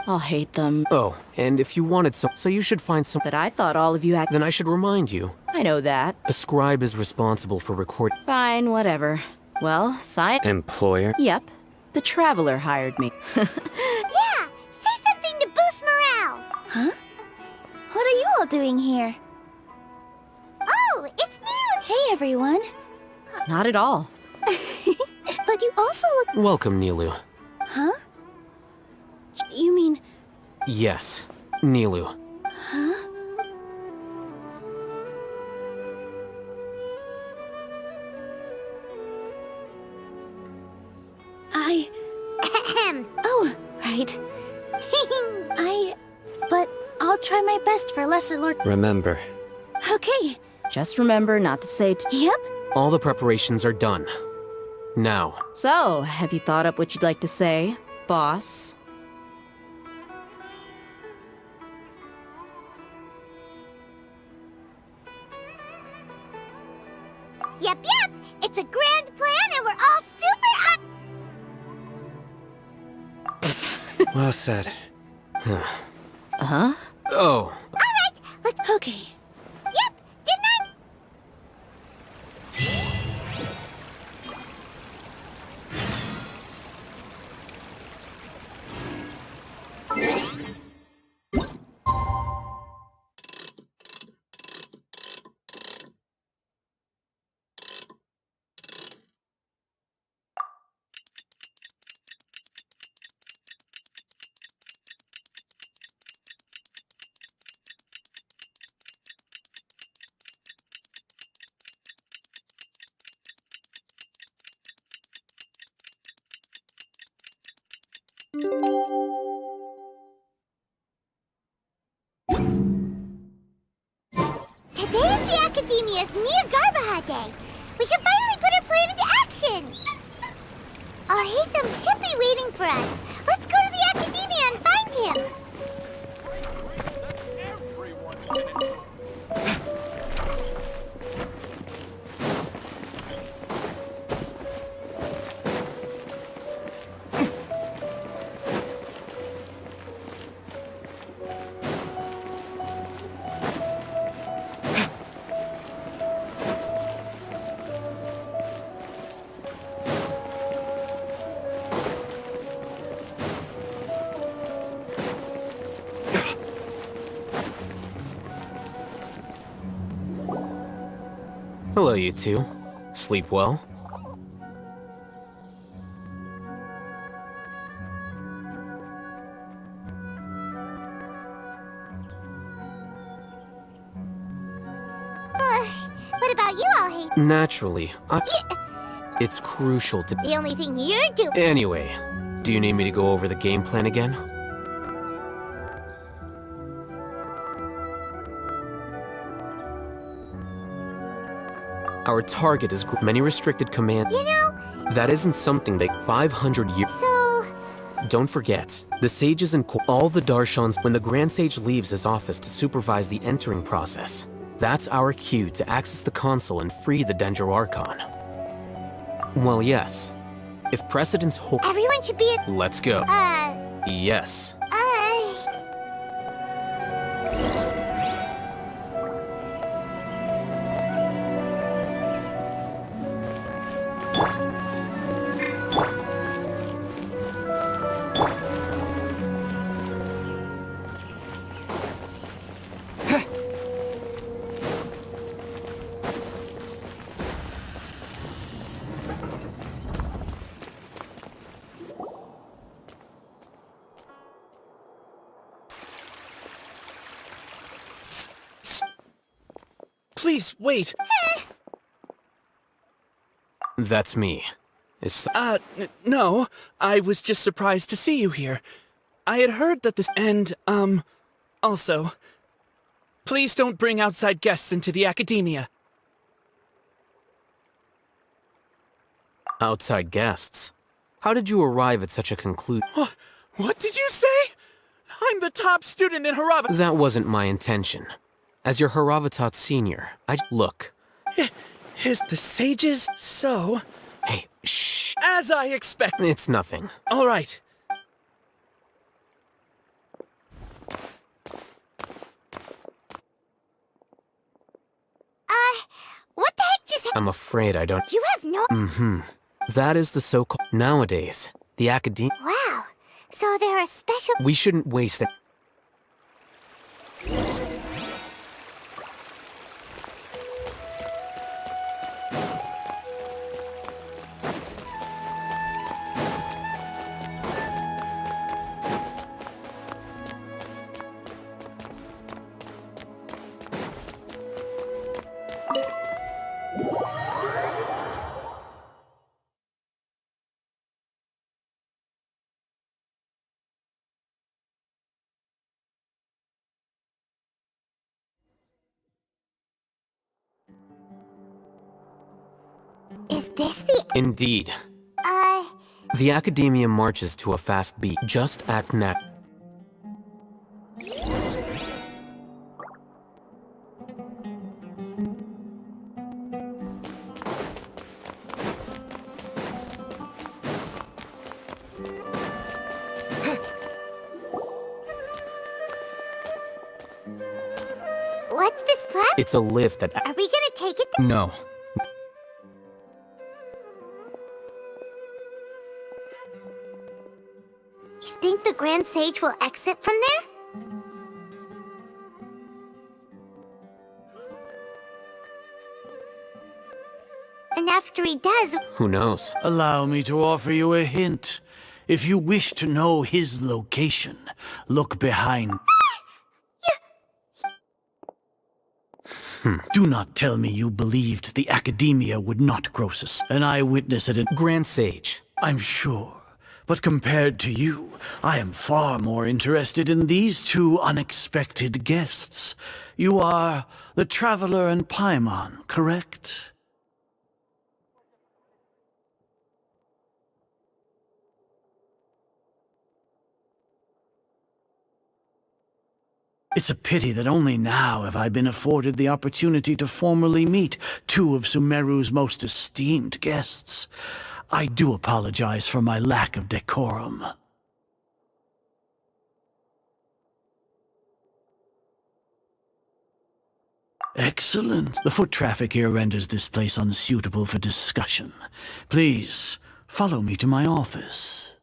I'll hate them. Oh, and if you wanted some... So you should find some... But I thought all of you had... Then I should remind you. I know that. A scribe is responsible for recording... Fine, whatever. Well, Employer? Yep. The Traveler hired me. Yeah! Say something to boost morale! Huh? What are you all doing here? Oh, it's Neelu! Hey, everyone. Not at all. But you also look... Welcome, Nilu. Huh? You mean... Yes, Nilu. Huh? Oh, right. But I'll try my best for Lesser Lord... Remember. Okay. Just remember not to say... Yep. All the preparations are done. Now. So, have you thought up what you'd like to say, boss? Yep, yep! It's a grand plan and we're all super up... Well said. Huh? Oh. Alright, let's... Okay. Yep, good night! Today is the Academia's Nia Garbaha Day. We can finally put our plan into action. Al-Haytham should be waiting for us. Let's go to the Academia and find him. Hello, you two. Sleep well? What about you, Al-Haytham? Naturally. It's crucial to... The only thing you're doing... Anyway, do you need me to go over the game plan again? Our target is many restricted commands. You know... That isn't something that 500 years... So... Don't forget, the sages and all the Darshans when the Grand Sage leaves his office to supervise the entering process. That's our cue to access the console and free the Dendro Archon. Well, yes. If precedence hold... Everyone should be at... Let's go. Yes. Please, wait! That's me. No. I was just surprised to see you here. I had heard that this... And, also... Please don't bring outside guests into the academia. Outside guests? How did you arrive at such a conclusion? What did you say? I'm the top student in Harava... That wasn't my intention. As your Haravatat senior, Look. Is the sages so... Hey, shh. As I expect... It's nothing. All right. What the heck just... I'm afraid I don't... You have no... That is the so-called... Nowadays, the academia... Wow. So there are special... We shouldn't waste it. Is this the... Indeed. The academia marches to a fast beat. Just act nat... What's this plan? It's a lift that... Are we gonna take it? No. You think the Grand Sage will exit from there? And after he does... Who knows? Allow me to offer you a hint. If you wish to know his location, look behind... Do not tell me you believed the academia would not gross us. An eyewitness at a... Grand Sage. I'm sure. But compared to you, I am far more interested in these two unexpected guests. You are the Traveler and Paimon, correct? It's a pity that only now have I been afforded the opportunity to formally meet two of Sumeru's most esteemed guests. I do apologize for my lack of decorum. Excellent. The foot traffic here renders this place unsuitable for discussion. Please, follow me to my office.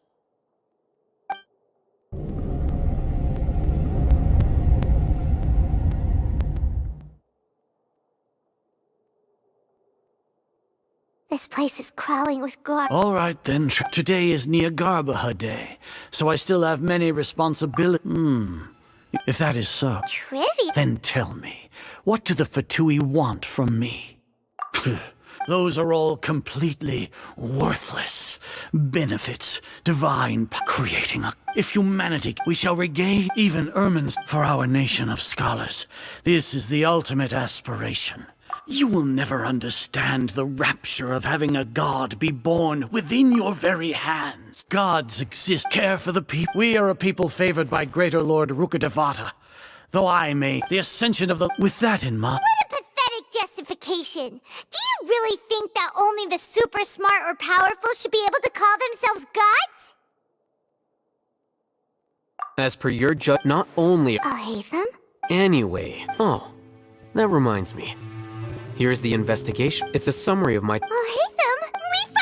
This place is crawling with gore. All right then, today is Niagarbaha Day, so I still have many responsibilities. If that is so, Trivia? Then tell me, what do the Fatui want from me? Those are all completely worthless benefits, creating a... If humanity, we shall regain even ermines for our nation of scholars. This is the ultimate aspiration. You will never understand the rapture of having a god be born within your very hands. Gods exist, care for the people. We are a people favored by Greater Lord Rukadevata. Though I may, the ascension of the... With that in mind... What a pathetic justification! Do you really think that only the super smart or powerful should be able to call themselves gods? As per your not only... I'll hate them. Anyway, that reminds me. Here's the investigation. It's a summary of my... I'll hate them. We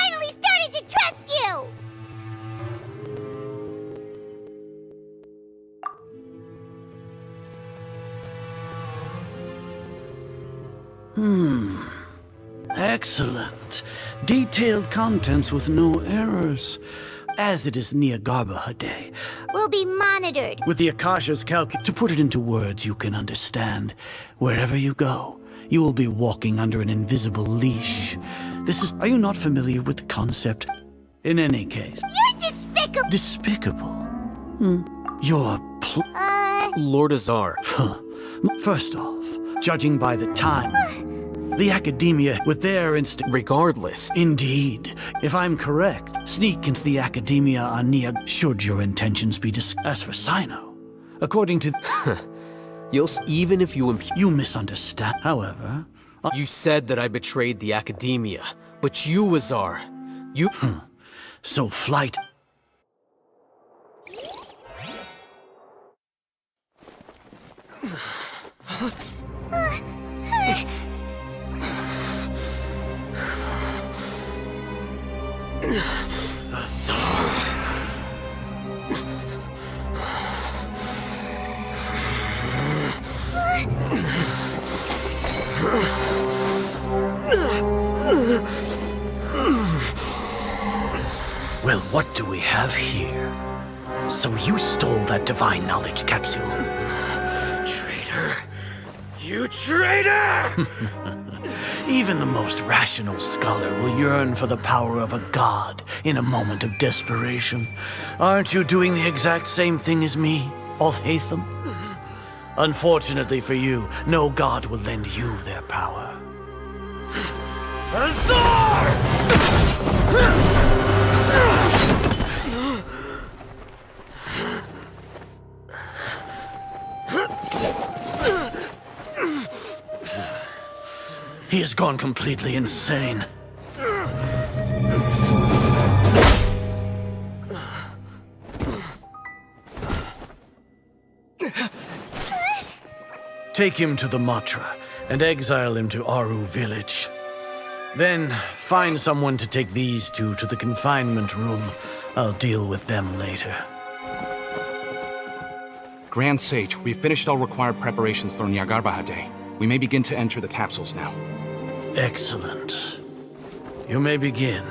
Excellent. Detailed contents with no errors. As it is near Garbaha Day, We'll be monitored. with the Akasha's to put it into words you can understand, wherever you go, you will be walking under an invisible leash. Are you not familiar with the concept? In any case. You're despicable. Despicable? You're Lord Azar. First off, judging by the time, the Academia, with their Regardless. Indeed. If I'm correct, sneak into the Academia on Nia should your intentions be As for Sino, according to... Even if you You misunderstand. However... You said that I betrayed the Academia, but you, Azar, you... So flight... Well, what do we have here? So you stole that divine knowledge capsule. Traitor! You traitor! Even the most rational scholar will yearn for the power of a god in a moment of desperation. Aren't you doing the exact same thing as me, Alhaitham? Unfortunately for you, no god will lend you their power. Azar! He has gone completely insane. Take him to the Matra and exile him to Aru village. Then find someone to take these two to the confinement room. I'll deal with them later. Grand Sage, we've finished all required preparations for Nyargarbaha Day. We may begin to enter the capsules now. Excellent. You may begin.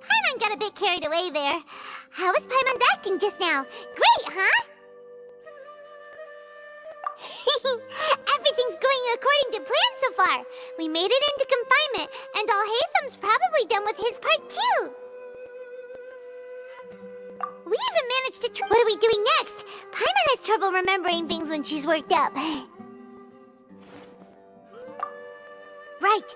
Paimon got a bit carried away there. How was Paimon acting just now? Great, huh? Everything's going according to plan so far. We made it into confinement, and Alhaitham's probably done with his part too. We even managed to what are we doing next? Paimon has trouble remembering things when she's worked up. Right.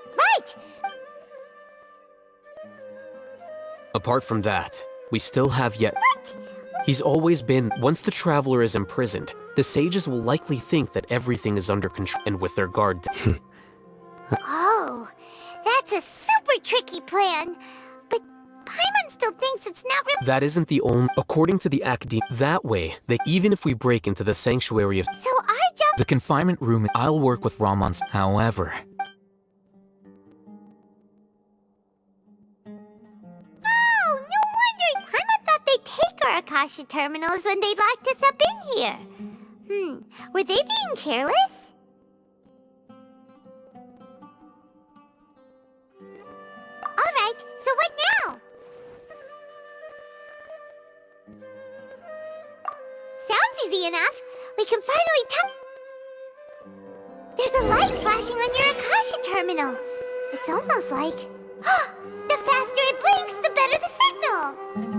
Apart from that, we still have yet... What? He's always been... Once the Traveler is imprisoned, the sages will likely think that everything is under control and with their guard... Oh, that's a super tricky plan. But Paimon still thinks it's not really... That isn't the only... According to the Academy, that way, that even if we break into the Sanctuary of... So our job... The confinement room, I'll work with Ramon's... However... Our Akasha terminals when they locked us up in here. Were they being careless? Alright, so what now? Sounds easy enough. We can finally There's a light flashing on your Akasha terminal. It's almost like... The faster it blinks, the better the signal.